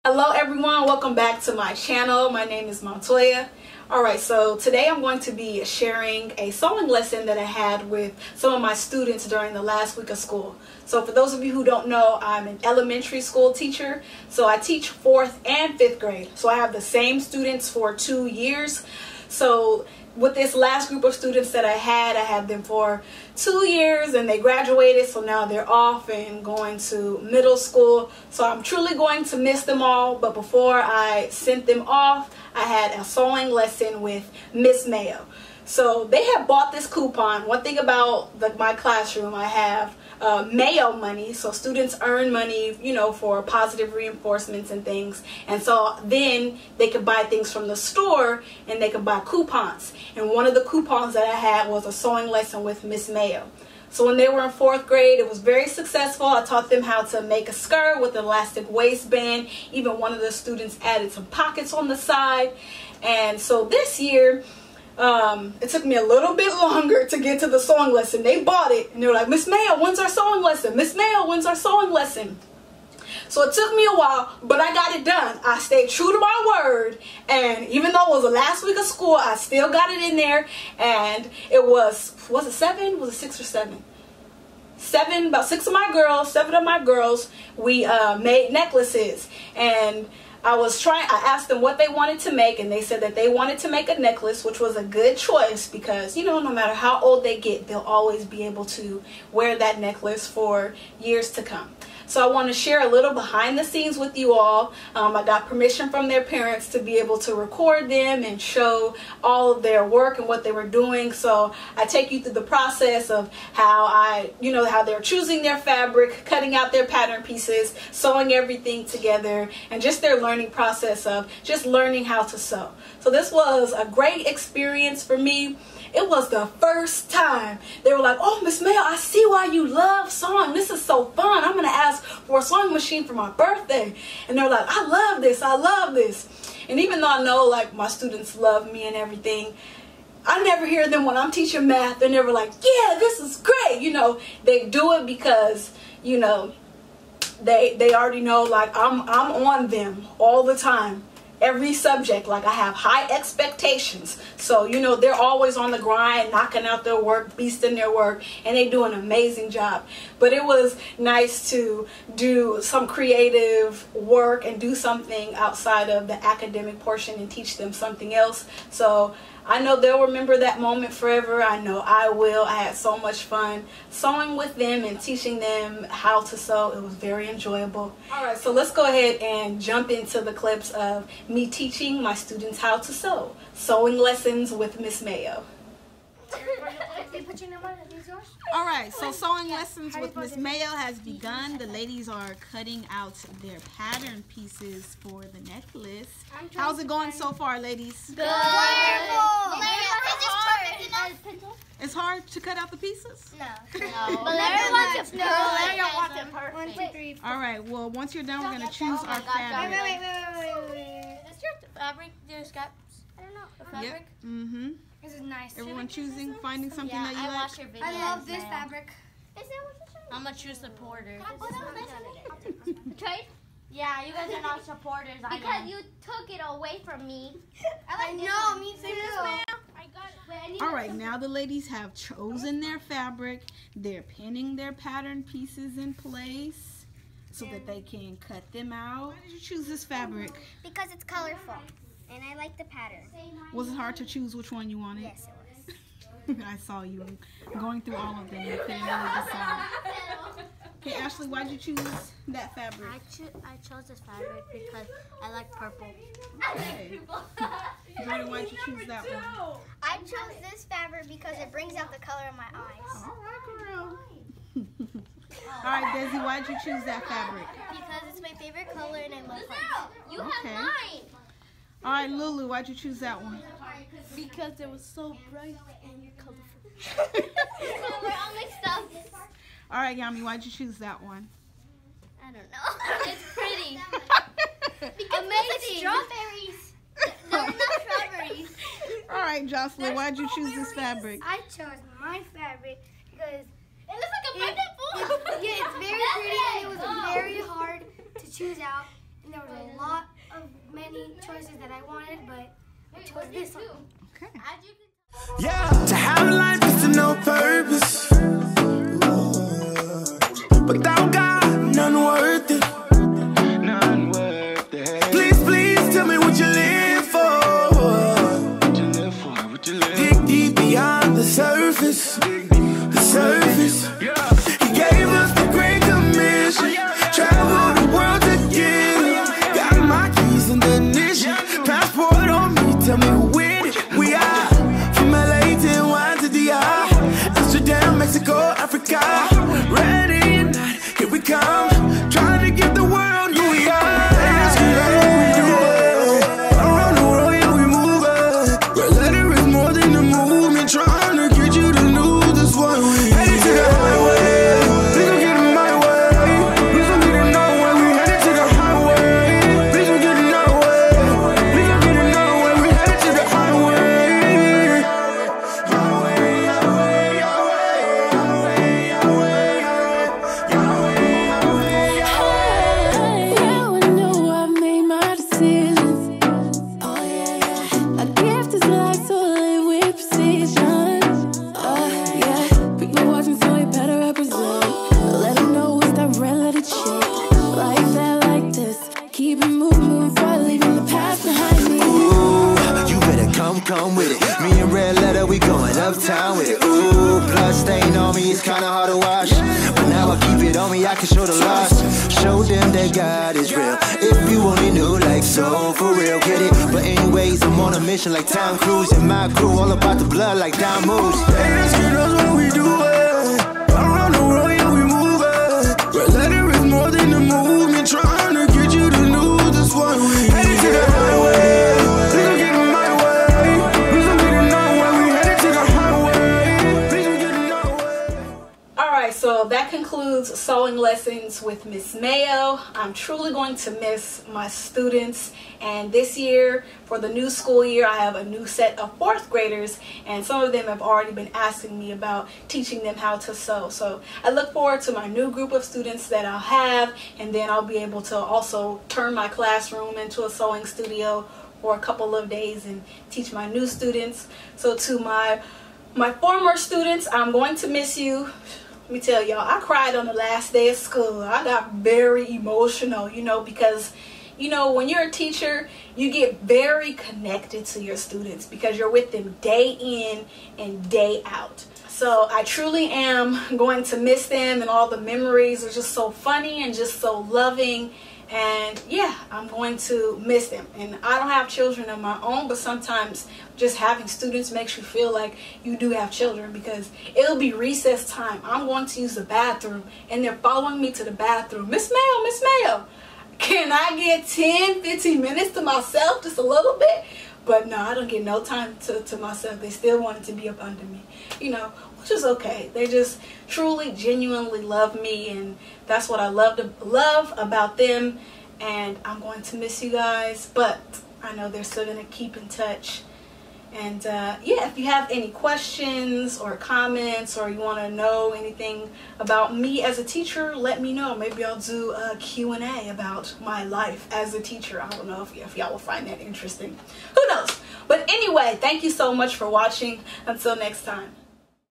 Hello everyone, welcome back to my channel. My name is Montoya. Alright, so today I'm going to be sharing a sewing lesson that I had with some of my students during the last week of school. So for those of you who don't know, I'm an elementary school teacher. So I teach 4th and 5th grade. So I have the same students for 2 years. So with this last group of students that I had them for 2 years and they graduated, so now they're off and going to middle school. So I'm truly going to miss them all, but before I sent them off, I had a sewing lesson with Miss Mayo. So they have bought this coupon. One thing about my classroom, I have Mayo money, so students earn money, you know, for positive reinforcements and things, and so then they could buy things from the store and they could buy coupons. And one of the coupons that I had was a sewing lesson with Miss Mayo. So when they were in 4th grade, it was very successful. I taught them how to make a skirt with an elastic waistband. Even one of the students added some pockets on the side. And so this year, it took me a little bit longer to get to the sewing lesson. They bought it and they were like, Miss Mayo, when's our sewing lesson? Miss Mayo, when's our sewing lesson? So it took me a while, but I got it done. I stayed true to my word, and even though it was the last week of school, I still got it in there. And it was it 7? Was it 6 or 7? 7, about 7 of my girls, we made necklaces. And I asked them what they wanted to make, and they said that they wanted to make a necklace, which was a good choice because, you know, no matter how old they get, they'll always be able to wear that necklace for years to come. So I want to share a little behind the scenes with you all. I got permission from their parents to be able to record them and show all of their work and what they were doing. So I take you through the process of how they're choosing their fabric, cutting out their pattern pieces, sewing everything together, and just their learning process of just learning how to sew. So this was a great experience for me. It was the first time they were like, oh, Miss Mayo, I see why you love sewing. This is so fun. I'm going to ask for a sewing machine for my birthday. And they're like, I love this. I love this. And even though I know like my students love me and everything, I never hear them when I'm teaching math. They're never like, yeah, this is great. You know, they do it because, you know, they already know like I'm on them all the time. Every subject, like I have high expectations. So, you know, they're always on the grind, knocking out their work, beasting their work, and they do an amazing job. But it was nice to do some creative work and do something outside of the academic portion and teach them something else. So I know they'll remember that moment forever. I know I will. I had so much fun sewing with them and teaching them how to sew. It was very enjoyable. Alright, so let's go ahead and jump into the clips of me teaching my students how to sew. Sewing lessons with Miss Mayo. Alright, so sewing lessons with Miss Mayo has begun. The ladies are cutting out their pattern pieces for the necklace. How's it going so far, ladies? Good. It's hard to cut out the pieces? No. Larry wants it perfect. 1, 2, 3, 4. Alright, well, once you're done, we're going to choose our fabric. Wait. Is your fabric, your scraps? I don't know. The fabric? Yep. Mm-hmm. This is nice. Everyone choosing, finding something that you like? Watched your video. I love this fabric. Is that what you're saying? I'm going to choose supporter. Trade? Yeah, you guys are not supporters. Because you took it away from me. I know, me too. Alright, now the ladies have chosen their fabric. They're pinning their pattern pieces in place so that they can cut them out. Why did you choose this fabric? Because it's colorful and I like the pattern. Was it hard to choose which one you wanted? Yes, it was. I saw you going through all of them. You couldn't really decide. Okay, Ashley, why did you choose that fabric? I chose this fabric because I like purple. Okay. Jordan, why did you choose that one? I chose this fabric because it brings out the color of my eyes. Alright, girl. Alright, Desi, why did you choose that fabric? Because it's my favorite color and I love it. You have mine. Alright, Lulu, why'd you choose that one? Because it was so bright and colorful. We're all mixed up. Alright, Yami, why'd you choose that one? I don't know. It's pretty. Because amazing. Strawberries. There are no strawberries. Alright, Jocelyn, why'd you choose this fabric? I chose my fabric because It looks like a pineapple. Yeah, it's very pretty and it was very hard to choose out. And there was a lot choices that I wanted, but I chose this one. Okay. Yeah, to have life is to no purpose. Without God, none worth it. None worth it. Please, please tell me what you live for. What you live for? What you live for? Dig deep beyond the surface. The surface. Yeah. He gave us the great commission. Travel the world to get it. Got my keys in the ignition. Passport on me, tell me who with it. We are from LA to NY to DR. Amsterdam, Mexico, Africa. Ready or not, here we come. Trying to give the world who we are. Ask me how we do it. Around the world, yeah, we move it. Red letter is more than a movement. Trying to get you to know this one. We headed to the highway. Please don't get in my way. Please don't get in our way. We headed to the highway. Please don't get in our way. Please don't get in our way. We headed to the highway. Come with it. Me and Red Letter, we going uptown with it. Ooh, blood stain on me, it's kinda hard to wash. But now I keep it on me, I can show the loss. Show them that God is real. If you only knew, like, so for real, get it? But anyways, I'm on a mission like Tom Cruise. And my crew all about the blood like Don Moose. They just get us when we do it. Around the world, yeah, we move it. Red Letter is more than a movement. Trying to get you to know this one. We headed to the highway. Please don't get in my way. So that concludes sewing lessons with Miss Mayo. I'm truly going to miss my students, and this year for the new school year I have a new set of 4th graders, and some of them have already been asking me about teaching them how to sew. So I look forward to my new group of students that I'll have, and then I'll be able to also turn my classroom into a sewing studio for a couple of days and teach my new students. So to my former students, I'm going to miss you. Let me tell y'all, I cried on the last day of school. I got very emotional, you know, because, you know, when you're a teacher, you get very connected to your students because you're with them day in and day out. So I truly am going to miss them, and all the memories are just so funny and just so loving. And yeah, I'm going to miss them. And I don't have children of my own, but sometimes just having students makes you feel like you do have children, because it'll be recess time. I'm going to use the bathroom and they're following me to the bathroom. Miss Mayo, Miss Mayo, can I get 10-15 minutes to myself, just a little bit? But no, I don't get no time to myself. They still wanted to be up under me, you know, which is okay. They just truly, genuinely love me, and that's what I love about them. And I'm going to miss you guys, but I know they're still going to keep in touch. And yeah, if you have any questions or comments, or you want to know anything about me as a teacher, let me know. Maybe I'll do a Q&A about my life as a teacher. I don't know if y'all will find that interesting. Who knows? But anyway, thank you so much for watching. Until next time.